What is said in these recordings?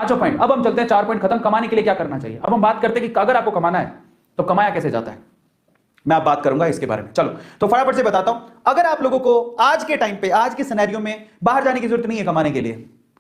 पांचों पॉइंट। अब हम चलते हैं 4 पॉइंट खत्म, कमाने के लिए क्या करना चाहिए। अब हम बात करते हैं कि अगर आपको कमाना है तो कमाया कैसे जाता है, मैं आप बात करूंगा इसके बारे में। चलो तो फटाफट से बताता हूं। अगर आप लोगों को आज के टाइम पे, आज के सिनेरियो में बाहर जाने की जरूरत नहीं है कमाने के लिए,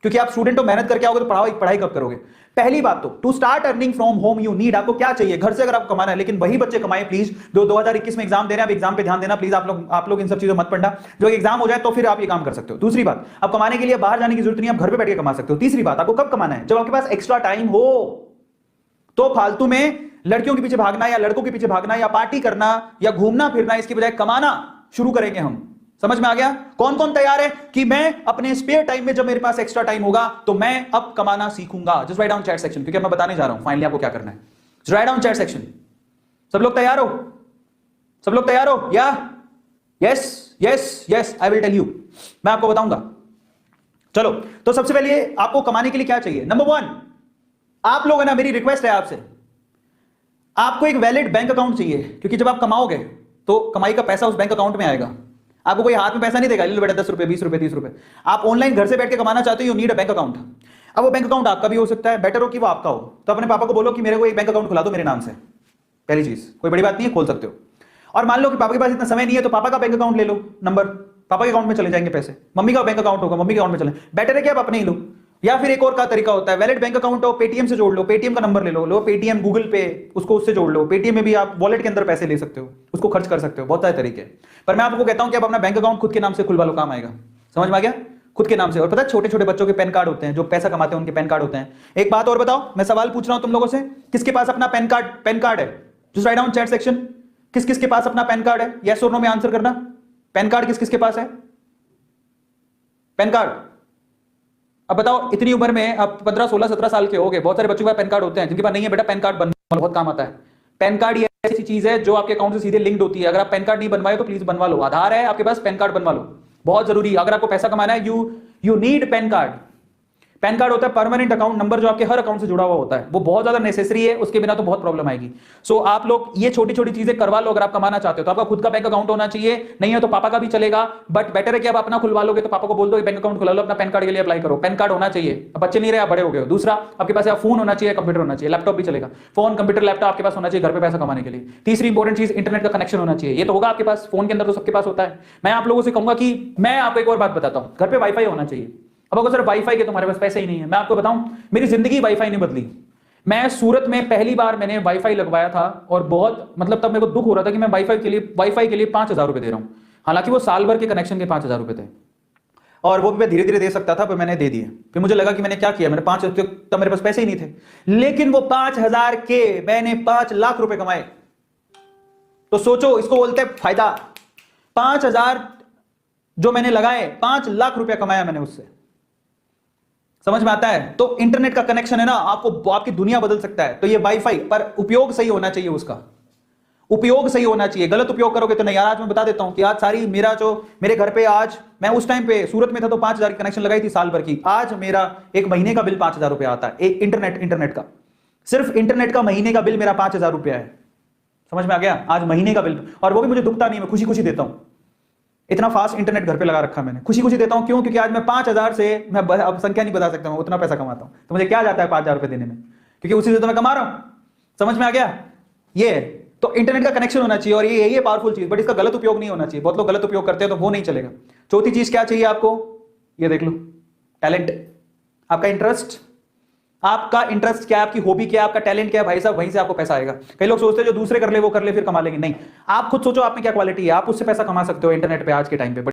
क्योंकि आप स्टूडेंट हो, मेहनत करके आओगे तो पढ़ाई कब करोगे। पहली बात तो to start earning from home you need, आपको क्या चाहिए घर से अगर आपको कमाना है, लेकिन वही बच्चे कमाए प्लीज जो 2021 में एग्जाम दे रहे हैं। आप एग्जाम पे ध्यान देना प्लीज, आप लोग इन सब चीजों मत पढ़ना, जो एग्जाम हो जाए तो फिर आप ये काम कर सकते हो। दूसरी बात, अब कमाने के लिए बाहर जाने की जरूरत नहीं, आप घर पे बैठ के कमा सकते हो। तीसरी बात, आपको कब कमाना है, जब आपके पास एक्स्ट्रा टाइम हो। तो फालतू में लड़कियों के पीछे भागना या लड़कों के पीछे भागना या पार्टी करना या घूमना फिरना, इसकी बजाय कमाना शुरू करेंगे हम। समझ में आ गया? कौन कौन तैयार है कि मैं अपने स्पेयर टाइम में, जब मेरे पास एक्स्ट्रा टाइम होगा तो मैं अब कमाना सीखूंगा? Just write down chat section, क्योंकि मैं बताने जा रहा हूं फाइनली आपको क्या करना है। Just write down chat section. सब लोग तैयार हो? सब लोग तैयार हो? या yes yes yes, I will tell you, मैं आपको बताऊंगा। चलो तो सबसे पहले आपको कमाने के लिए क्या चाहिए। नंबर 1, आप लोग है ना, मेरी रिक्वेस्ट है आपसे, आपको एक वैलिड बैंक अकाउंट चाहिए, क्योंकि जब आप कमाओगे तो कमाई का पैसा उस बैंक अकाउंट में आएगा। आपको कोई हाथ में पैसा नहीं देगा, ले लो बेटा 10 रुपए 20 रुपए 30 रुपए। आप ऑनलाइन घर से बैठ के कमाना चाहते हो, you need a bank account. अब वो बैंक अकाउंट आपका भी हो सकता है, बेटर हो कि वो आपका हो। तो अपने पापा को बोलो कि मेरे को एक बैंक अकाउंट खुला दो मेरे नाम से। पहली चीज, कोई बड़ी बात नहीं है, खोल सकते हो। और मान लो कि पापा के पास इतना समय नहीं है, तो पापा का बैंक अकाउंट ले लो, नंबर पापा के अकाउंट में चले जाएंगे पैसे। मम्मी का बैंक अकाउंट होगा, मम्मी के अकाउंट में चले, बेटर है कि आप अपने ही लो। या फिर एक और का तरीका होता है, वैलिड बैंक अकाउंट हो, पेटीएम से जोड़ लो, पेटीएम का नंबर ले लो, पेटीएम गूगल पे, उसको उससे जोड़ लो। पेटीएम में भी आप वॉलेट के अंदर पैसे ले सकते हो, उसको खर्च कर सकते हो, बहुत सारे तरीके। पर मैं आपको कहता हूं कि आप अपना बैंक अकाउंट खुद के नाम से खुलवा लो, काम आएगा। समझ में आ गया? खुद के नाम से। और पता है छोटे छोटे बच्चों के पैन कार्ड होते हैं, जो पैसा कमाते हैं उनके पैन कार्ड होते हैं। एक बात और बताओ, मैं सवाल पूछ रहा हूं तुम लोगों से, किसके पास अपना पैन कार्ड है? Just write down chat section, किस किस के पास अपना पैन कार्ड है? यस और नो में आंसर करना। पैन कार्ड किस किस के पास है? पैन कार्ड अब बताओ, इतनी उम्र में आप 15 16 17 साल के हो गए, बहुत सारे बच्चों के पास पैन कार्ड होते हैं, जिनके पास नहीं है बेटा पैन कार्ड बनवा, बहुत काम आता है। पैन कार्ड ये ऐसी चीज है जो आपके अकाउंट से सीधे लिंक्ड होती है। अगर आप पैन कार्ड नहीं बनवाए तो प्लीज बनवा लो। आधार है आपके पास, पैन कार्ड बनवा लो, बहुत जरूरी। अगर आपको पैसा कमाना है, you need pan card. Pan card होता है परमानेंट अकाउंट नंबर, जो आपके हर अकाउंट से जुड़ा हुआ होता है। वो बहुत ज्यादा नेसेसरी है, उसके बिना तो बहुत प्रॉब्लम आएगी। सो आप लोग ये छोटी छोटी चीजें करवा लो अगर आप कमाना चाहते हो। तो आपका खुद का बैंक अकाउंट होना चाहिए, नहीं है तो पापा का भी चलेगा, बट बेटर है कि आप अपना खुलवा लोगे तो पापा को बोल दो बैंक अकाउंट खुला लो, अपना पैन कार्ड के लिए अप्लाई करो। पैन कार्ड होना चाहिए, अब बच्चे नहीं रहे, आप बड़े हो गए हो। दूसरा, आपके पास फोन होना चाहिए, कंप्यूटर होना चाहिए, लैपटॉप भी चलेगा। फोन, कंप्यूटर, लैपटॉप आपके पास होना चाहिए घर पे पैसा कमाने के लिए। तीसरी इंपॉर्टेंट चीज, इंटरनेट का कनेक्शन होना चाहिए। ये तो होगा आपके पास, फोन के अंदर तो सबके पास होता है। मैं आप लोगों से कहूंगा कि मैं आपको एक और बात बताता हूं, घर पे वाईफाई होना चाहिए। अब अगर सर वाईफाई के तुम्हारे पास पैसे ही नहीं है, मैं आपको बताऊं, मेरी जिंदगी वाईफाई ने बदली। मैं सूरत में पहली बार मैंने वाईफाई लगवाया था, और बहुत मतलब तब मेरे को दुख हो रहा था कि मैं वाईफाई के लिए 5,000 रुपए दे रहा हूं। हालांकि वो साल भर के कनेक्शन के 5,000 रुपए थे, और वो भी मैं धीरे धीरे दे सकता था, पर मैंने दे दिए। फिर मुझे लगा कि मैंने क्या किया, मैंने 5, तब मेरे पास पैसे ही नहीं थे। लेकिन वो 5,000 के मैंने 5 लाख रुपए कमाए। तो सोचो, इसको बोलते हैं फायदा। 5,000 जो मैंने लगाए, 5 लाख रुपया कमाया मैंने उससे। समझ में आता है? तो इंटरनेट का कनेक्शन है ना, आपको आपकी दुनिया बदल सकता है। तो ये वाईफाई, पर उपयोग सही होना चाहिए, उसका उपयोग सही होना चाहिए। गलत उपयोग करोगे तो नहीं। यार आज मैं बता देता हूं कि आज सारी मेरे घर पे, आज मैं उस टाइम पे सूरत में था तो 5,000 की कनेक्शन लगाई थी साल भर की। आज मेरा एक महीने का बिल 5,000 रुपया आता है। इंटरनेट का, सिर्फ इंटरनेट का महीने का बिल मेरा 5,000 रुपया है। समझ में आ गया? आज महीने का बिल, और वो भी मुझे दुखता नहीं, मैं खुशी खुशी देता हूं। इतना फास्ट इंटरनेट घर पे लगा रखा मैंने, खुशी खुशी देता हूं। क्यों? क्योंकि आज मैं 5,000 से, मैं अब संख्या नहीं बता सकता, मैं उतना पैसा कमाता हूं। तो मुझे क्या जाता है 5,000 रुपए देने में, क्योंकि उसी से तो मैं कमा रहा हूं। समझ में आ गया? ये तो इंटरनेट का कनेक्शन होना चाहिए, और ये पावरफुल चीज, बट इसका गलत उपयोग नहीं होना चाहिए। बहुत लोग गलत उपयोग करते हैं, तो वो नहीं चलेगा। चौथी चीज क्या चाहिए आपको, ये देख लो, टैलेंट। आपका इंटरेस्ट, आपका इंटरेस्ट क्या है, आपकी हॉबी क्या है, आपका टैलेंट क्या है, भाई साहब, वहीं से आपको पैसा आएगा। कई लोग सोचते हैं जो दूसरे कर ले वो कर ले फिर कमा लेंगे। नहीं, आप खुद सोचो आप में क्या क्वालिटी है, आप उससे पैसा कमा सकते हो इंटरनेट पे आज के टाइम पे।